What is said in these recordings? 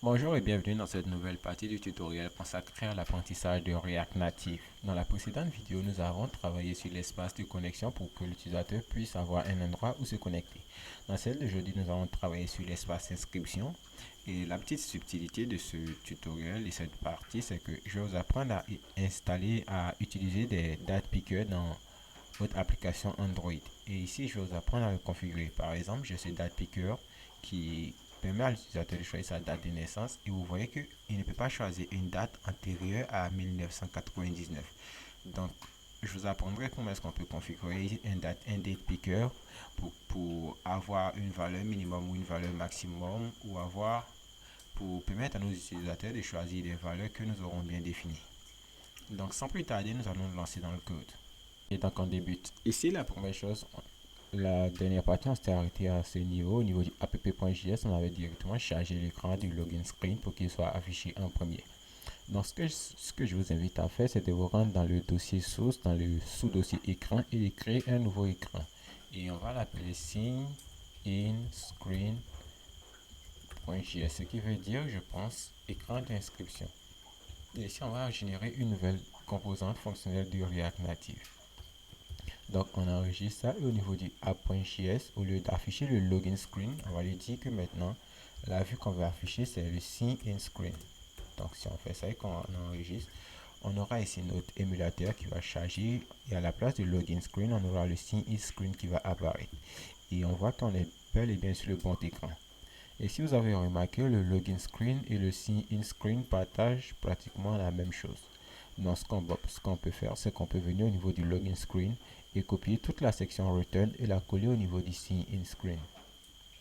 Bonjour et bienvenue dans cette nouvelle partie du tutoriel consacrée à l'apprentissage de React Native. Dans la précédente vidéo, nous avons travaillé sur l'espace de connexion pour que l'utilisateur puisse avoir un endroit où se connecter. Dans celle d'aujourd'hui, nous allons travailler sur l'espace inscription. Et la petite subtilité de ce tutoriel et cette partie, c'est que je vais vous apprendre à installer, à utiliser des date pickers dans votre application Android. Et ici, je vais vous apprendre à le configurer. Par exemple, j'ai ce date picker qui permet à l'utilisateur de choisir sa date de naissance et vous voyez qu'il ne peut pas choisir une date antérieure à 1999. Donc, je vous apprendrai comment est-ce qu'on peut configurer un date picker pour avoir une valeur minimum ou une valeur maximum ou pour permettre à nos utilisateurs de choisir des valeurs que nous aurons bien définies. Donc, sans plus tarder, nous allons nous lancer dans le code. Et donc, on débute. Ici, la première chose, la dernière partie, on s'était arrêté à ce niveau. Au niveau du app.js, on avait directement chargé l'écran du login screen pour qu'il soit affiché en premier. Donc, ce que je vous invite à faire, c'est de vous rendre dans le dossier source, dans le sous-dossier écran et de créer un nouveau écran. Et on va l'appeler sign in screen.js, ce qui veut dire, je pense, écran d'inscription. Et ici, on va générer une nouvelle composante fonctionnelle du React Native. Donc on enregistre ça et au niveau du app.js, au lieu d'afficher le login screen, on va lui dire que maintenant la vue qu'on va afficher c'est le sign in screen. Donc si on fait ça et qu'on enregistre, on aura ici notre émulateur qui va charger et à la place du login screen, on aura le sign in screen qui va apparaître. Et on voit qu'on est bel et bien sur le bon écran. Et si vous avez remarqué, le login screen et le sign in screen partagent pratiquement la même chose. Donc ce qu'on peut faire, c'est qu'on peut venir au niveau du login screen et copier toute la section return et la coller au niveau du sign in screen.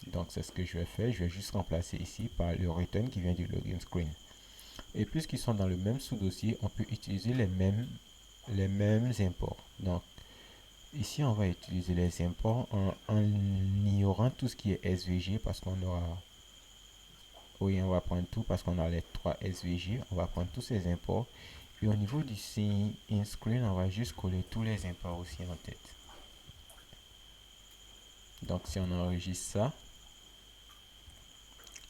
Donc c'est ce que je vais faire, je vais juste remplacer ici par le return qui vient du login screen. Et puisqu'ils sont dans le même sous-dossier, on peut utiliser les mêmes imports. Donc ici on va utiliser les imports en ignorant tout ce qui est SVG parce qu'on aura oui, on va prendre tout parce qu'on a les trois SVG. On va prendre tous ces imports. Et au niveau du sign in screen, on va juste coller tous les imports aussi en tête. Donc, si on enregistre ça,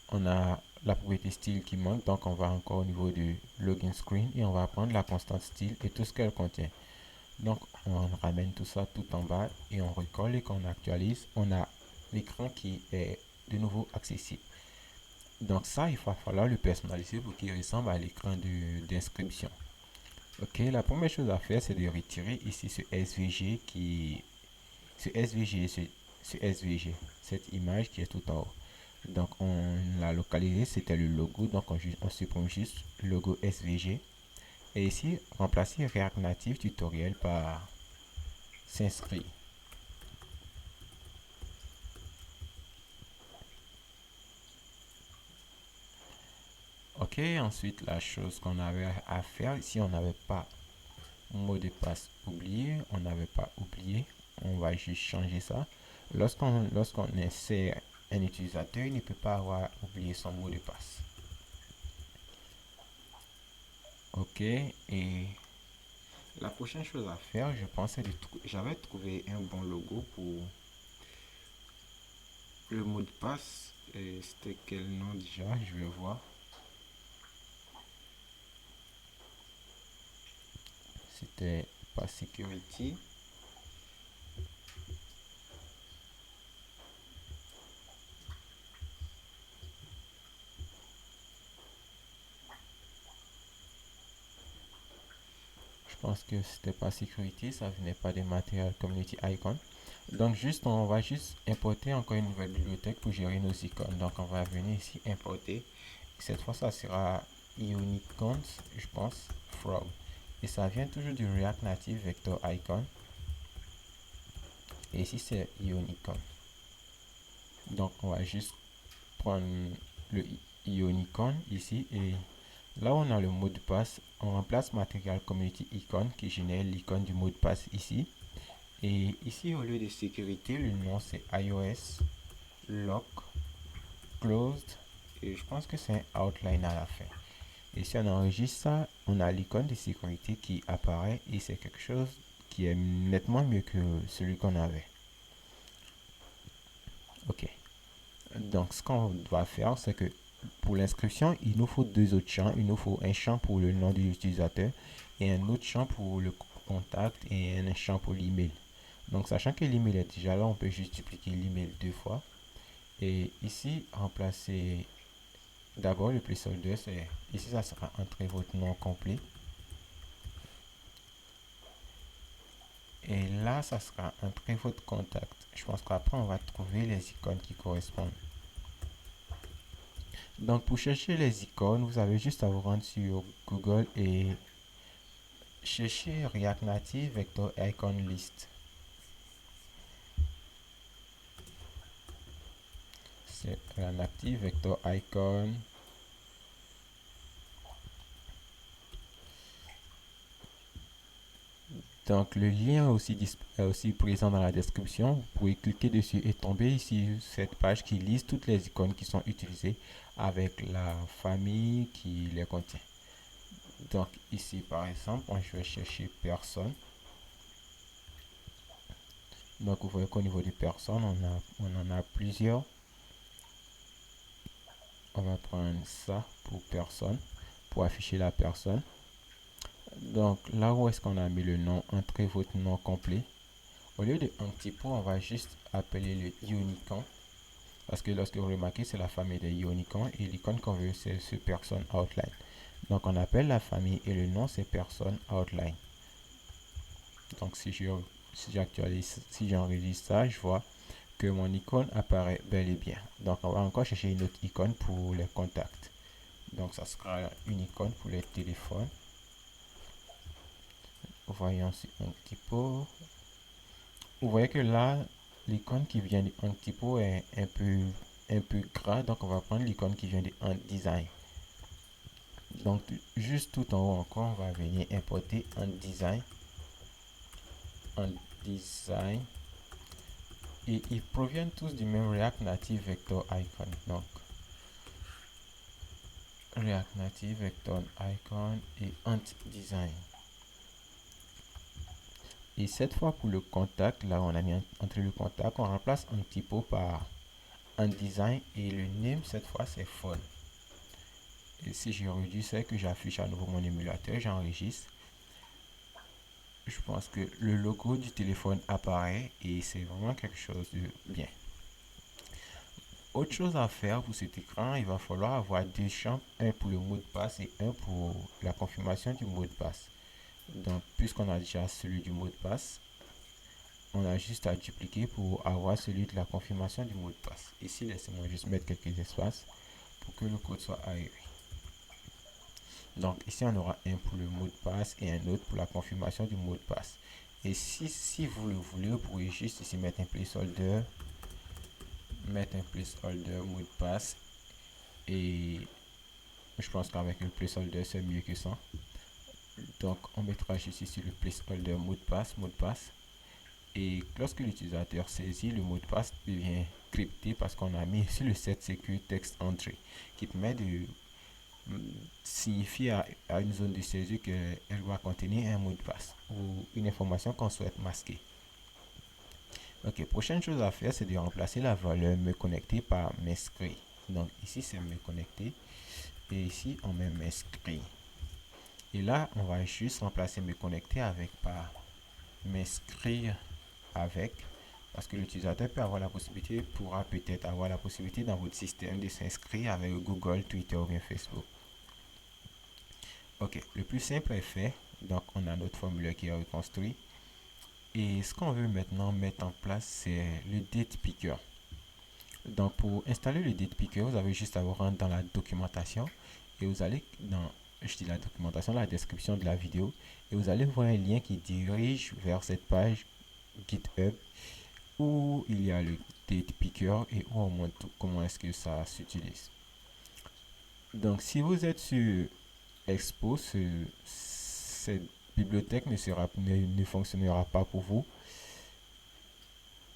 on a la propriété style qui manque. Donc, on va encore au niveau du login screen et on va prendre la constante style et tout ce qu'elle contient. Donc, on ramène tout ça tout en bas et on recolle et qu'on actualise. On a l'écran qui est de nouveau accessible. Donc ça, il va falloir le personnaliser pour qu'il ressemble à l'écran d'inscription. Ok, la première chose à faire, c'est de retirer ici ce SVG ce SVG, ce SVG, cette image qui est tout en haut. Donc on l'a localisé, c'était le logo, donc on supprime juste le logo SVG. Et ici, remplacer React Native tutoriel par s'inscrit. Ok, ensuite la chose qu'on avait à faire, si on n'avait pas mot de passe oublié, on n'avait pas oublié, on va juste changer ça. Lorsqu'on insère un utilisateur, il ne peut pas avoir oublié son mot de passe. Ok, et la prochaine chose à faire, je pensais j'avais trouvé un bon logo pour le mot de passe. Et c'était quel nom déjà? Je vais voir. C'était pas security. Je pense que c'était pas sécurité, ça venait pas des matériels community icon. Donc on va juste importer encore une nouvelle bibliothèque pour gérer nos icônes. Donc on va venir ici importer. Cette fois ça sera Ionicons, je pense, from. Et ça vient toujours du React Native Vector Icon. Et ici c'est Ionicon. Donc on va juste prendre le Ionicon ici et là où on a le mot de passe, on remplace Material Community Icon qui génère l'icône du mot de passe ici. Et ici, au lieu de sécurité, le nom c'est iOS Lock Closed. Et je pense que c'est un outline à la fin. Et si on enregistre ça, on a l'icône de sécurité qui apparaît et c'est quelque chose qui est nettement mieux que celui qu'on avait. Ok. Donc, ce qu'on va faire, c'est que pour l'inscription, il nous faut deux autres champs. Il nous faut un champ pour le nom de l'utilisateur et un autre champ pour le contact et un champ pour l'email. Donc, sachant que l'email est déjà là, on peut juste dupliquer l'email deux fois. Et ici, remplacer d'abord le placeholder. Ici, ça sera entrer votre nom complet. Et là, ça sera entrer votre contact. Je pense qu'après, on va trouver les icônes qui correspondent. Donc, pour chercher les icônes, vous avez juste à vous rendre sur Google et chercher React Native Vector Icon List. C'est React Native Vector Icon. Donc, le lien est aussi présent dans la description. Vous pouvez cliquer dessus et tomber ici sur cette page qui liste toutes les icônes qui sont utilisées avec la famille qui les contient. Donc, ici, par exemple, je vais chercher personne. Donc, vous voyez qu'au niveau des personnes, on en a plusieurs. On va prendre ça pour personne, pour afficher la personne. Donc, là où est-ce qu'on a mis le nom, entrez votre nom complet. Au lieu de un petit pot, on va juste appeler le Ionicon. Parce que lorsque vous remarquez, c'est la famille des Ionicons et l'icône qu'on veut, c'est ce person outline. Donc, on appelle la famille et le nom, c'est person outline. Donc, si j'actualise, si j'enregistre ça, je vois que mon icône apparaît bel et bien. Donc, on va encore chercher une autre icône pour les contacts. Donc, ça sera une icône pour les téléphones. Voyons si un petit peu. Vous voyez que là, l'icône qui vient de un petit peu est un peu gras. Donc, on va prendre l'icône qui vient de un design. Donc, juste tout en haut encore, on va venir importer un design. Un design. Et ils proviennent tous du même React Native Vector Icon. Donc, React Native Vector Icon et Ant Design. Et cette fois pour le contact, là on a mis entre le contact, on remplace un petit peu par un design et le name cette fois c'est phone. Et si je réduis ça que j'affiche à nouveau mon émulateur, j'enregistre. Je pense que le logo du téléphone apparaît et c'est vraiment quelque chose de bien. Autre chose à faire pour cet écran, il va falloir avoir deux champs, un pour le mot de passe et un pour la confirmation du mot de passe. Donc, puisqu'on a déjà celui du mot de passe, on a juste à dupliquer pour avoir celui de la confirmation du mot de passe. Ici, laissez-moi juste mettre quelques espaces pour que le code soit aéré. Donc, ici, on aura un pour le mot de passe et un autre pour la confirmation du mot de passe. Et si vous le voulez, vous pouvez juste ici mettre un placeholder, mot de passe. Et je pense qu'avec le placeholder, c'est mieux que ça. Donc, on mettra juste ici le placeholder mot de passe. Et lorsque l'utilisateur saisit, le mot de passe devient crypté parce qu'on a mis ici le set secure text entry qui permet de signifier à une zone de saisie qu'elle doit contenir un mot de passe ou une information qu'on souhaite masquer. Ok, prochaine chose à faire, c'est de remplacer la valeur me connecter par m'inscrit. Donc ici, c'est me connecter et ici, on met m'inscrit. Et là, on va juste remplacer me connecter avec par m'inscrire avec, parce que l'utilisateur peut avoir la possibilité, pourra peut-être avoir la possibilité dans votre système de s'inscrire avec Google, Twitter ou bien Facebook. Ok, le plus simple est fait. Donc, on a notre formulaire qui est reconstruit. Et ce qu'on veut maintenant mettre en place, c'est le date picker. Donc, pour installer le date picker, vous avez juste à vous rendre dans la documentation et vous allez dans, je dis la documentation, la description de la vidéo et vous allez voir un lien qui dirige vers cette page GitHub où il y a le date picker et où on montre comment est-ce que ça s'utilise. Donc, si vous êtes sur Expo, cette bibliothèque ne fonctionnera pas pour vous.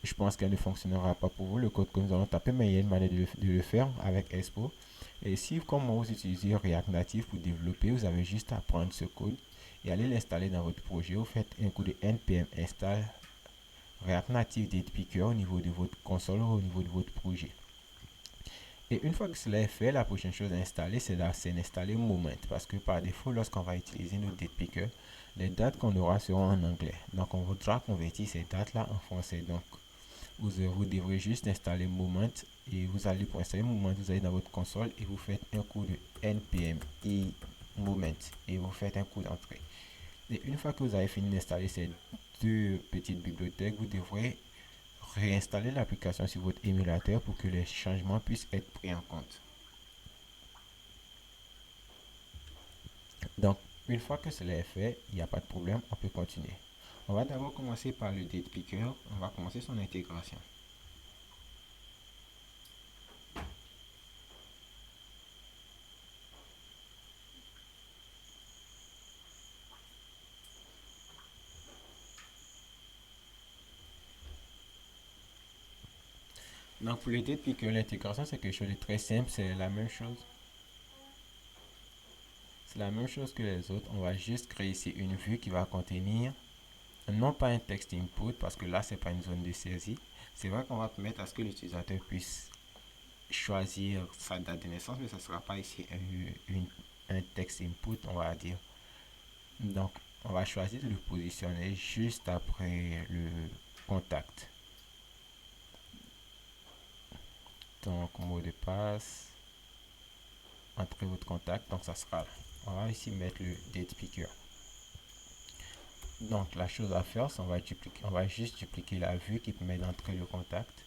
Je pense qu'elle ne fonctionnera pas pour vous, le code que nous allons taper, mais il y a une manière de le faire avec Expo. Et si, comme vous utilisez React Native pour développer, vous avez juste à prendre ce code et aller l'installer dans votre projet. Vous faites un coup de npm install React Native Date Picker au niveau de votre console ou au niveau de votre projet. Et une fois que cela est fait, la prochaine chose à installer, c'est d'installer Moment. Parce que par défaut, lorsqu'on va utiliser nos date picker, les dates qu'on aura seront en anglais. Donc, on voudra convertir ces dates-là en français. Donc, vous devrez juste installer Moment. Et vous allez, pour installer Moment, vous allez dans votre console et vous faites un coup de npm i Moment. Et vous faites un coup d'entrée. Et une fois que vous avez fini d'installer ces deux petites bibliothèques, vous devrez réinstaller l'application sur votre émulateur pour que les changements puissent être pris en compte. Donc, une fois que cela est fait, il n'y a pas de problème, on peut continuer. On va d'abord commencer par le date picker. On va commencer son intégration. Donc, pour le date picker, l'intégration, c'est quelque chose de très simple. C'est la même chose. C'est la même chose que les autres. On va juste créer ici une vue qui va contenir non pas un texte input parce que là c'est pas une zone de saisie. C'est vrai qu'on va permettre à ce que l'utilisateur puisse choisir sa date de naissance, mais ça ne sera pas ici un texte input, on va dire. Donc on va choisir de le positionner juste après le contact. Donc mot de passe, entrez votre contact, donc ça sera là. On va ici mettre le date picker. Donc la chose à faire, c'est on va juste dupliquer la vue qui permet d'entrer le contact.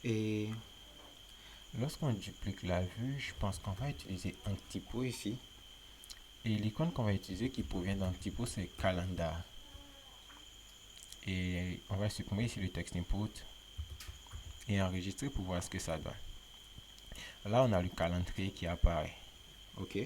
Et lorsqu'on duplique la vue, je pense qu'on va utiliser un typo ici. Et l'icône qu'on va utiliser qui provient d'un typo, c'est calendar. Et on va supprimer ici le texte input et enregistrer pour voir ce que ça donne. Là, on a le calendrier qui apparaît. OK.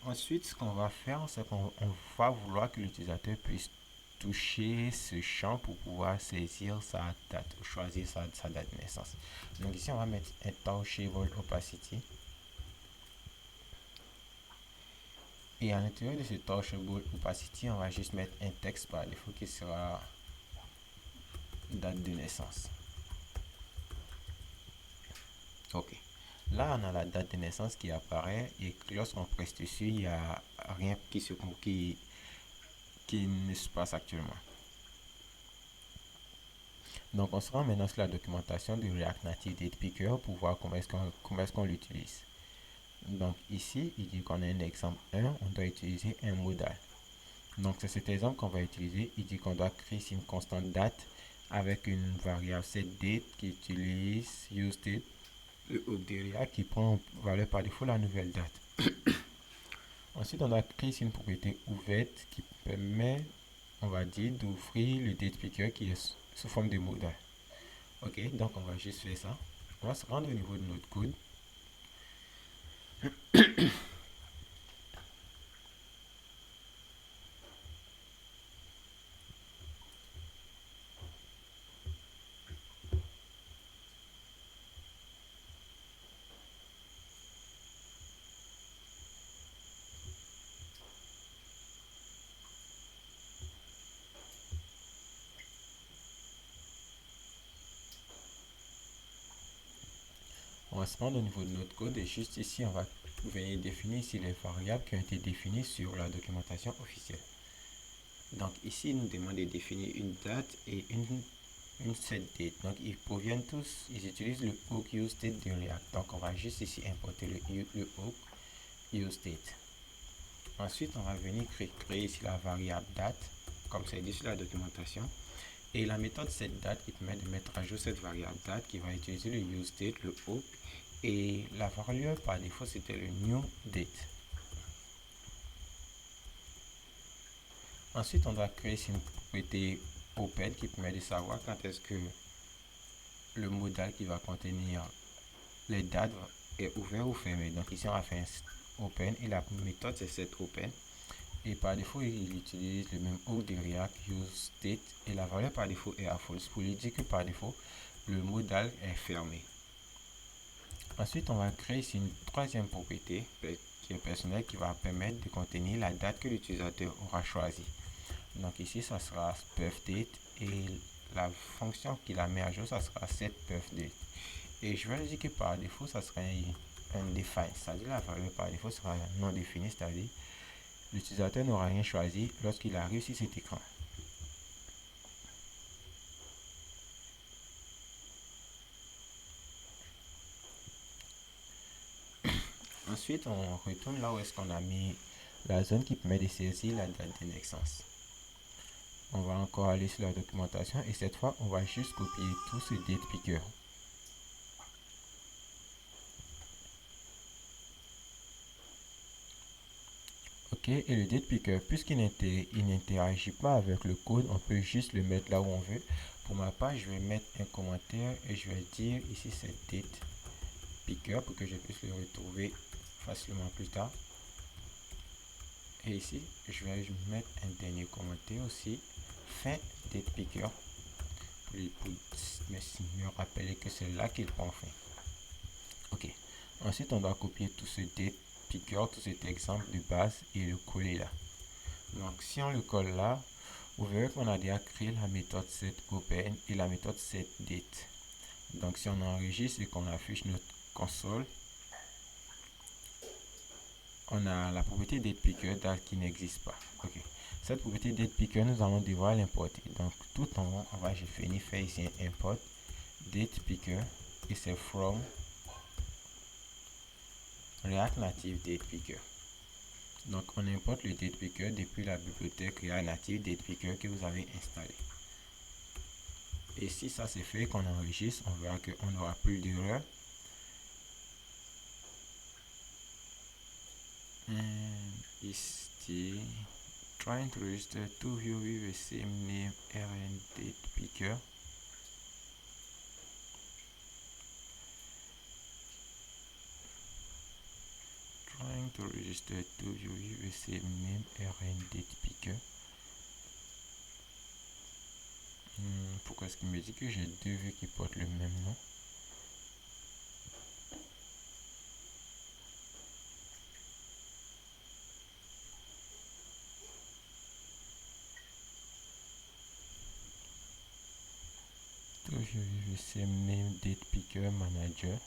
Ensuite, ce qu'on va faire, c'est qu'on va vouloir que l'utilisateur puisse toucher ce champ pour pouvoir saisir sa date ou choisir sa date de naissance. Donc ici, on va mettre un touchable opacity. Et à l'intérieur de ce touchable opacity, on va juste mettre un texte par défaut qui sera date de naissance. OK. Là, on a la date de naissance qui apparaît et lorsqu'on presse dessus, il n'y a rien qui ne se passe actuellement. Donc, on se rend maintenant sur la documentation du React Native Date Picker pour voir comment est-ce qu'on l'utilise. Donc, ici, il dit qu'on a un exemple 1, on doit utiliser un modal. Donc, c'est cet exemple qu'on va utiliser. Il dit qu'on doit créer une constante date avec une variable setDate qui utilise useDate, le hook de React qui prend valeur par défaut la nouvelle date. Ensuite, on a créé une propriété ouverte qui permet, on va dire, d'ouvrir le date picker qui est sous forme de modal. Ok, donc on va juste faire ça. On va se rendre au niveau de notre code. On va se rendre au niveau de notre code et juste ici, on va venir définir ici les variables qui ont été définies sur la documentation officielle. Donc ici, il nous demande de définir une date et une setDate. Donc ils proviennent tous, ils utilisent le hook useDate de React. Donc on va juste ici importer le hook useDate. Ensuite, on va venir créer ici la variable date, comme c'est dit sur la documentation. Et la méthode setDate qui permet de mettre à jour cette variable date qui va utiliser le useDate, le hook. Et la variable par défaut, c'était le newDate. Ensuite, on doit créer une propriété open qui permet de savoir quand est-ce que le modal qui va contenir les dates est ouvert ou fermé. Donc ici, on va faire un open et la méthode c'est setOpen. Et par défaut, il utilise le même hook de React useDate et la valeur par défaut est à false pour lui dire que par défaut, le modal est fermé. Ensuite, on va créer une troisième propriété qui est personnelle qui va permettre de contenir la date que l'utilisateur aura choisie. Donc ici, ça sera perfDate et la fonction qui la met à jour, ça sera setPerfDate. Et je vais lui dire que par défaut, ça sera un define, c'est-à-dire la valeur par défaut sera non définie, c'est-à-dire l'utilisateur n'aura rien choisi lorsqu'il arrive sur cet écran. Ensuite, on retourne là où est-ce qu'on a mis la zone qui permet de saisir la date de naissance. On va encore aller sur la documentation et cette fois, on va juste copier tout ce date picker. Ok, et le date picker, puisqu'il n'interagit pas avec le code, on peut juste le mettre là où on veut. Pour ma part, je vais mettre un commentaire et je vais dire ici c'est date picker pour que je puisse le retrouver facilement plus tard. Et ici, je vais mettre un dernier commentaire aussi, fin date picker, pour me rappeler que c'est là qu'il prend fin. Ok, ensuite on doit copier tout ce date picker, tout cet exemple de base et le coller là. Donc si on le colle là, vous verrez qu'on a déjà créé la méthode setOpen et la méthode setDate. Donc si on enregistre et qu'on affiche notre console, on a la propriété datePicker date qui n'existe pas. Ok. Cette propriété datePicker, nous allons devoir l'importer. Donc tout en haut, on va finir faire ici un import datePicker et c'est from React Native datePicker. Donc on importe le datePicker depuis la bibliothèque React Native datePicker que vous avez installée. Et si ça c'est fait, qu'on enregistre, on verra qu'on n'aura plus d'erreur. And is trying to register two views with the same name and date picker. Trying to register two views with the same name and date picker. Pourquoi est-ce qu'il me dit que j'ai deux vues qui portent le même nom? Two views with the same name date picker manager.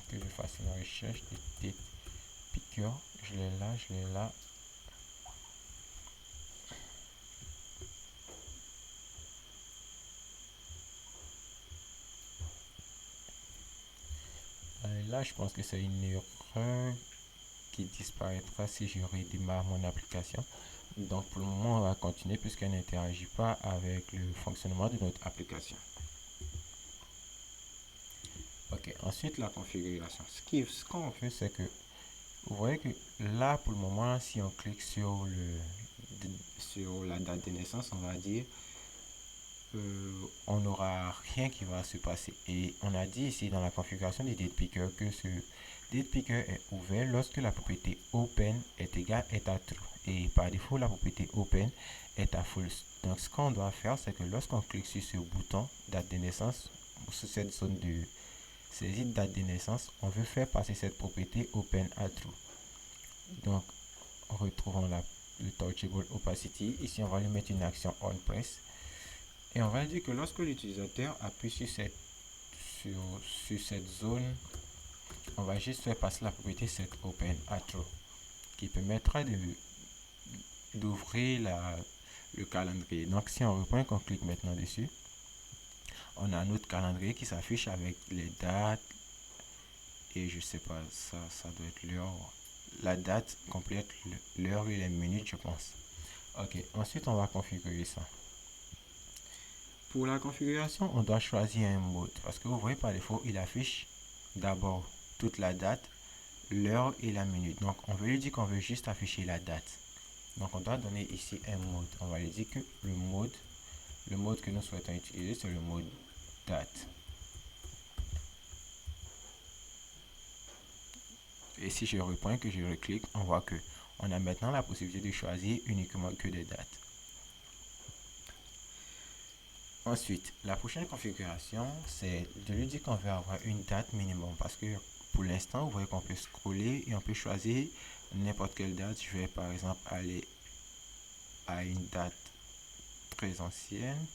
Que je fasse une recherche de date picker. Je l'ai là, je l'ai là. Là, je pense que c'est une erreur qui disparaîtra si je redémarre mon application. Donc pour le moment, on va continuer puisqu'elle n'interagit pas avec le fonctionnement de notre application. Ok, ensuite la configuration. Ce qu'on fait, c'est que vous voyez que là, pour le moment, si on clique sur la date de naissance, on va dire on n'aura rien qui va se passer. Et on a dit ici dans la configuration du date picker que ce date picker est ouvert lorsque la propriété open est égale à true. Et par défaut, la propriété open est à false. Donc ce qu'on doit faire, c'est que lorsqu'on clique sur ce bouton date de naissance, sur cette zone de saisie de date de naissance, on veut faire passer cette propriété open à true. Donc retrouvons le touchable opacity. Ici, on va lui mettre une action on press. Et on va dire que lorsque l'utilisateur appuie sur cette zone, on va juste faire passer la propriété setOpen à true, qui permettra d'ouvrir le calendrier. Donc si on reprend et qu'on clique maintenant dessus, on a notre calendrier qui s'affiche avec les dates et je sais pas, ça doit être l'heure, la date complète, l'heure et les minutes, je pense. Ok, ensuite on va configurer ça. Pour la configuration, on doit choisir un mode parce que vous voyez par défaut, il affiche d'abord toute la date, l'heure et la minute. Donc on veut lui dire qu'on veut juste afficher la date. Donc on doit donner ici un mode. On va lui dire que le mode que nous souhaitons utiliser, c'est le mode date. Et si je reprends, que je reclique, on voit que on a maintenant la possibilité de choisir uniquement que des dates. Ensuite, la prochaine configuration, c'est de lui dire qu'on veut avoir une date minimum parce que pour l'instant, vous voyez qu'on peut scroller et on peut choisir n'importe quelle date. Je vais par exemple aller à une date très ancienne.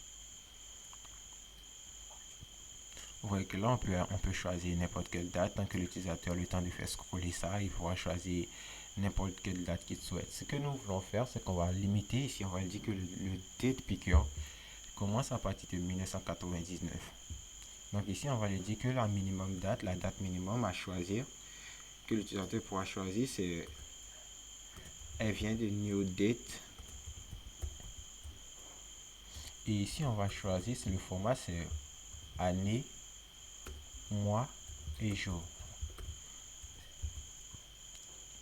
Vous voyez que là, on peut choisir n'importe quelle date. Tant que l'utilisateur a le temps de faire scroller ça, il pourra choisir n'importe quelle date qu'il souhaite. Ce que nous voulons faire, c'est qu'on va limiter ici. On va dire que le date picker commence à partir de 1999. Donc ici, on va lui dire que la minimum date, la date minimum à choisir, que l'utilisateur pourra choisir, c'est elle vient de new date. Et ici, on va choisir, c'est le format, c'est année, mois et jour.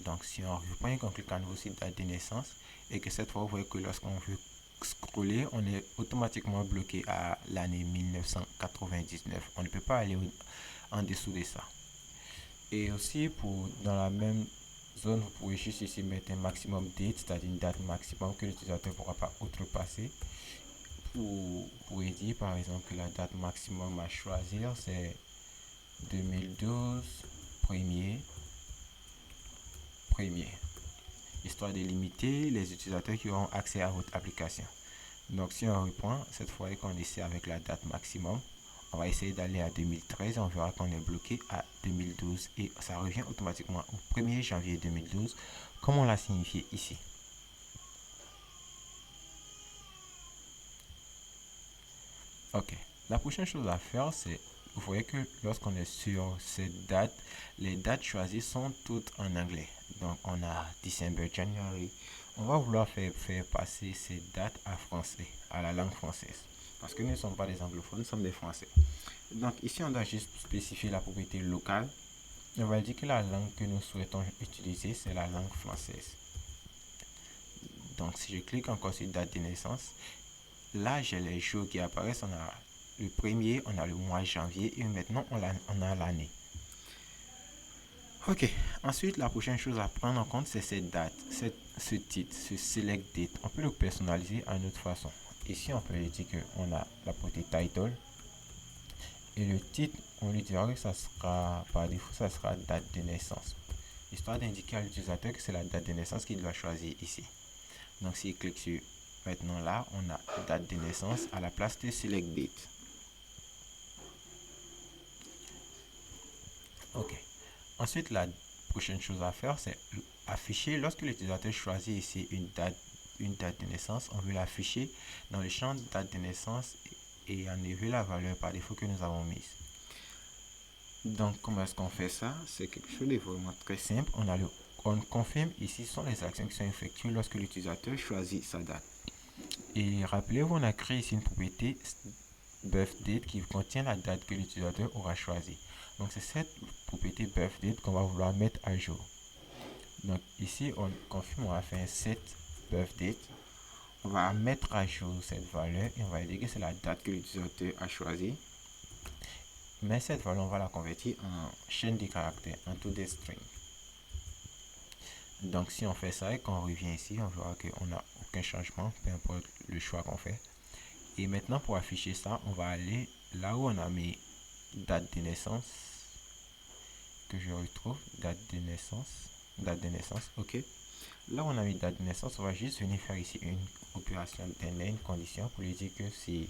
Donc si on reprend et qu'on clique à nouveau sur date de naissance, et que cette fois, vous voyez que lorsqu'on veut scroller, on est automatiquement bloqué à l'année 1999. On ne peut pas aller en dessous de ça. Et aussi, dans la même zone, vous pouvez juste ici mettre un maximum date, c'est-à-dire une date maximum que l'utilisateur ne pourra pas outrepasser. Vous pouvez dire par exemple que la date maximum à choisir, c'est 2012 premier, histoire de limiter les utilisateurs qui auront accès à votre application. Donc si on reprend, cette fois qu'on essaie avec la date maximum, on va essayer d'aller à 2013 et on verra qu'on est bloqué à 2012 et ça revient automatiquement au 1er janvier 2012 comme on l'a signifié ici. Ok, la prochaine chose à faire, c'est, vous voyez que lorsqu'on est sur cette date, les dates choisies sont toutes en anglais. Donc on a December, January. On va vouloir faire passer ces dates à français, à la langue française. Parce que nous ne sommes pas des anglophones, nous sommes des français. Donc ici, on doit juste spécifier la propriété locale. On va dire que la langue que nous souhaitons utiliser, c'est la langue française. Donc si je clique encore sur date de naissance, là j'ai les jours qui apparaissent. On a le premier, on a le mois janvier et maintenant on a l'année. Ok, ensuite la prochaine chose à prendre en compte, c'est cette date, ce titre, ce select date. On peut le personnaliser à notre façon. Ici on peut lui dire qu'on a la propriété title. Et le titre, on lui dira que ça sera, par défaut, ça sera date de naissance. Histoire d'indiquer à l'utilisateur que c'est la date de naissance qu'il doit choisir ici. Donc s'il clique sur maintenant là, on a date de naissance à la place de select date. Ok. Ensuite, la prochaine chose à faire, c'est afficher. Lorsque l'utilisateur choisit ici une date de naissance, on veut l'afficher dans le champ date de naissance et enlever la valeur par défaut que nous avons mise. Donc, comment est-ce qu'on fait ça? C'est quelque chose de vraiment très simple. On confirme ici sont les actions qui sont effectuées lorsque l'utilisateur choisit sa date. Et rappelez-vous, on a créé ici une propriété birthDate qui contient la date que l'utilisateur aura choisie. Donc, c'est cette propriété birthDate qu'on va vouloir mettre à jour. Donc, ici, on confirme, on va faire un set birthDate. On va mettre à jour cette valeur et on va dire que c'est la date que l'utilisateur a choisie. Mais cette valeur, on va la convertir en chaîne de caractères, en to the string. Donc si on fait ça et qu'on revient ici, on verra qu'on n'a aucun changement, peu importe le choix qu'on fait. Et maintenant pour afficher ça, on va aller là où on a mis date de naissance, que je retrouve, date de naissance, ok. Là où on a mis date de naissance, on va juste venir faire ici une opération une condition pour lui dire que si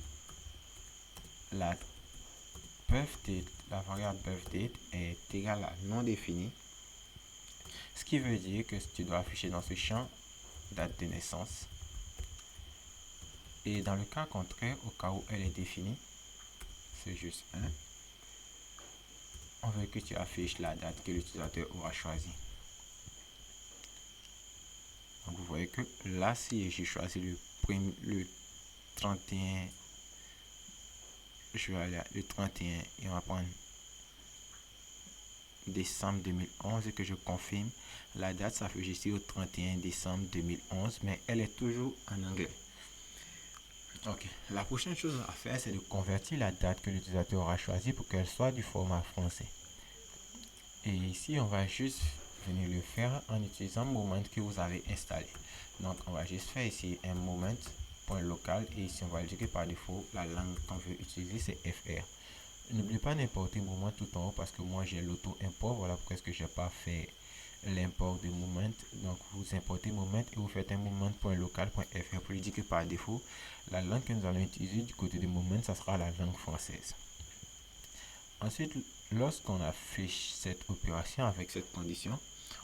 la variable birthDate est égale à non défini, ce qui veut dire que tu dois afficher dans ce champ date de naissance. Et dans le cas contraire, au cas où elle est définie, c'est juste 1. On veut que tu affiches la date que l'utilisateur aura choisie. Donc vous voyez que là, si j'ai choisi le 31, je vais aller le 31 et on va prendre décembre 2011 et que je confirme, la date s'affiche ici au 31 décembre 2011, mais elle est toujours en anglais. Ok, la prochaine chose à faire, c'est de convertir la date que l'utilisateur aura choisie pour qu'elle soit du format français. Et ici, on va juste venir le faire en utilisant le moment que vous avez installé. Donc, on va juste faire ici un moment.local et ici, on va dire que par défaut, la langue qu'on veut utiliser, c'est FR. N'oubliez pas d'importer moment tout en haut parce que moi, j'ai l'auto-import. Voilà pourquoi est-ce que je n'ai pas fait l'import de moment. Donc vous importez moment et vous faites un moment.local.fr pour lui dire que par défaut, la langue que nous allons utiliser du côté de moment, ça sera la langue française. Ensuite, lorsqu'on a fait cette opération avec cette condition,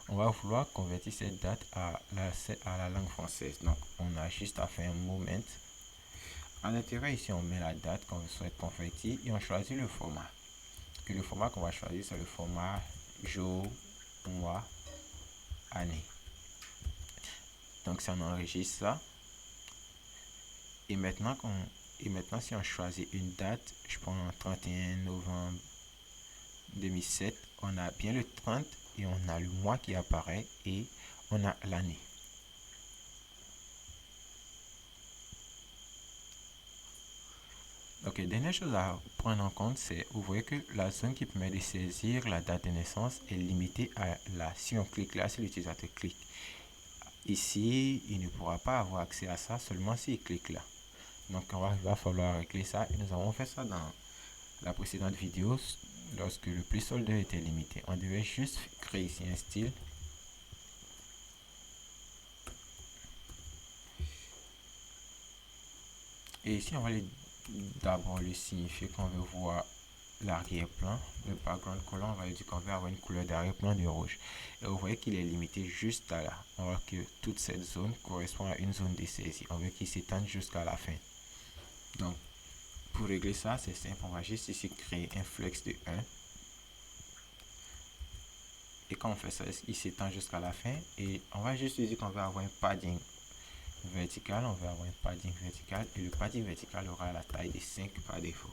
on va vouloir convertir cette date à la langue française. Donc, on a juste à faire un moment. À l'intérieur, ici, on met la date qu'on souhaite convertir et on choisit le format. Et le format qu'on va choisir, c'est le format jour, mois, année. Donc, ça, on enregistre ça. Et maintenant, si on choisit une date, je prends 31 novembre 2007, on a bien le 30 et on a le mois qui apparaît et on a l'année. Ok, dernière chose à prendre en compte, c'est vous voyez que la zone qui permet de saisir la date de naissance est limitée à là. Si on clique là, si l'utilisateur clique ici, il ne pourra pas avoir accès à ça seulement s'il clique là. Donc il va falloir régler ça et nous avons fait ça dans la précédente vidéo lorsque le placeholder était limité. On devait juste créer ici un style. Et ici on va d'abord le signifier qu'on veut voir l'arrière-plan, le background color, on va dire qu'on veut avoir une couleur d'arrière-plan de rouge. Et vous voyez qu'il est limité juste à là. On voit que toute cette zone correspond à une zone de saisie. On veut qu'il s'étende jusqu'à la fin. Donc, pour régler ça, c'est simple. On va juste ici créer un flex de 1. Et quand on fait ça, il s'étend jusqu'à la fin. Et on va juste dire qu'on veut avoir un padding vertical. On veut avoir un padding vertical. Et le padding vertical aura la taille de 5 par défaut.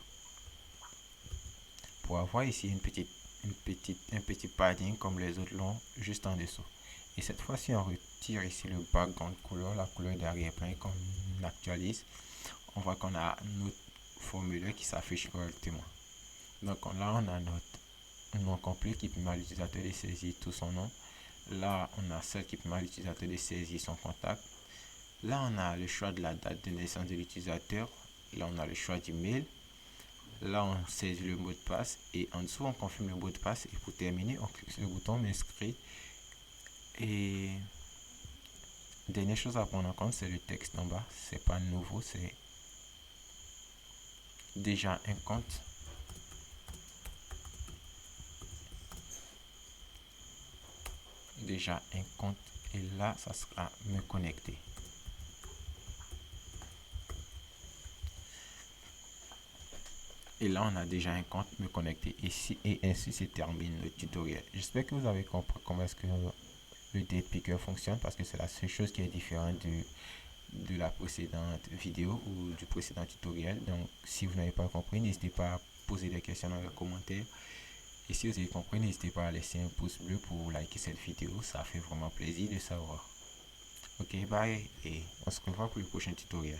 Pour avoir ici un petit padding comme les autres l'ont juste en dessous. Et cette fois-ci, on retire ici le background color, la couleur d'arrière-plan, et qu'on actualise, on voit qu'on a notre formulaire qui s'affiche correctement. Donc là, on a notre nom complet qui permet à l'utilisateur de saisir tout son nom. Là, on a celle qui permet à l'utilisateur de saisir son contact. Là, on a le choix de la date de naissance de l'utilisateur. Là, on a le choix du mail. Là, on saisit le mot de passe et en dessous, on confirme le mot de passe. Et pour terminer, on clique sur le bouton m'inscrire. Et dernière chose à prendre en compte, c'est le texte en bas. C'est pas nouveau, c'est déjà un compte. Déjà un compte. Et là, ça sera me connecter. Et là, on a déjà un compte me connecter ici et ainsi se termine le tutoriel. J'espère que vous avez compris comment est-ce que le date picker fonctionne parce que c'est la seule chose qui est différente de la précédente vidéo ou du précédent tutoriel. Donc, si vous n'avez pas compris, n'hésitez pas à poser des questions dans les commentaires. Et si vous avez compris, n'hésitez pas à laisser un pouce bleu pour liker cette vidéo. Ça fait vraiment plaisir de savoir. Ok, bye et on se revoit pour le prochain tutoriel.